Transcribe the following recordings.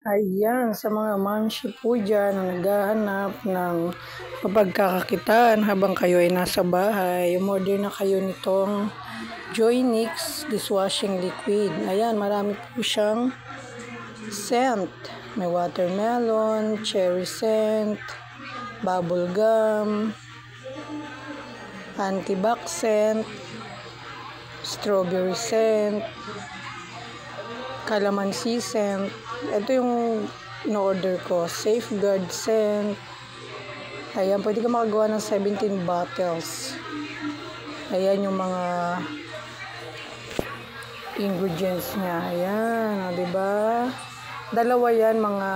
Ayan, sa mga mamshi po dyan na naghahanap ng mapagkakakitaan habang kayo ay nasa bahay, umorder na kayo nitong Joynix dishwashing liquid. Ayan, marami po siyang scent. May watermelon, cherry scent, bubble gum, antibac scent, strawberry scent, calamansi scent. Ito yung in-order ko. Safeguard scent. Ayan, pwede ka makagawa ng 17 bottles. Ayan yung mga ingredients niya. Ayan, o, diba? Dalawa yan mga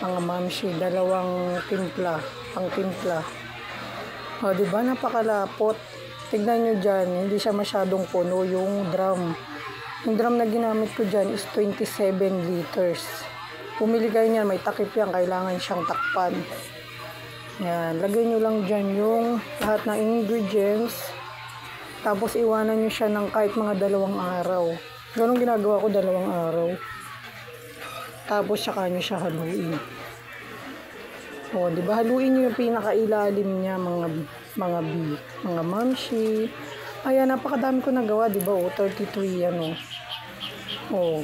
mga mamshi. Dalawang timpla. Pang timpla. O, diba? Napakalapot. Tignan nyo dyan. Hindi siya masyadong puno yung drum. Yung drum na ginamit ko dyan is 27 liters. Pumili kayo niyan, may takip yan, kailangan siyang takpan. Yan, lagay nyo lang dyan yung lahat ng ingredients. Tapos iwanan nyo siya ng kahit mga 2 araw. Ganun ginagawa ko, 2 araw. Tapos saka nyo siya haluin. O, diba? Haluin nyo yung pinakailalim niya, mga mamshi. Ayan, napakadami ko nagawa, diba? O, 33 yan, o. O.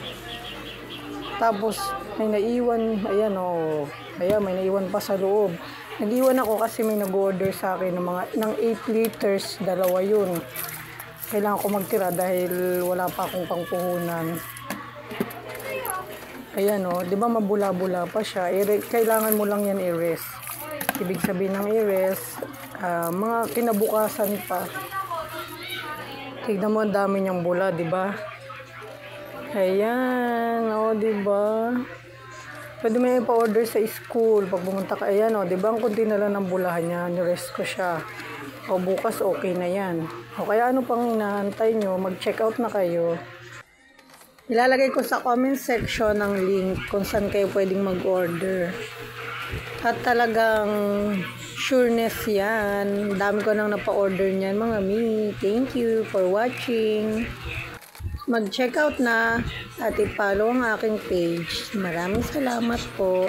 Tapos, may naiwan, ayan, o. Ayan, may naiwan pa sa loob. Nag-iwan ako kasi may nag-order sa akin ng 8 liters, 2 yun. Kailangan ko magtira dahil wala pa akong pangpuhunan. Ayan, o. Diba mabula-bula pa siya? Kailangan mo lang yan i-rest. Ibig sabihin ng i-rest, mga kinabukasan pa. Tignan mo, ang dami niyang bula, di ba? Ayan, o, di ba? Pwede mo ipa-order sa school pag pumunta ka. Ayan, o, di ba? Ang kunti na lang ng bulahan niya. Nirest ko siya. O, bukas okay na yan. O, kaya ano pang inaantay nyo? Mag-check out na kayo. Ilalagay ko sa comment section ng link kung saan kayo pwedeng mag-order. At talagang sureness yan. Dami ko nang napa-order niyan, mga mi. Thank you for watching. Mag-check out na at i-follow ang aking page. Maraming salamat po.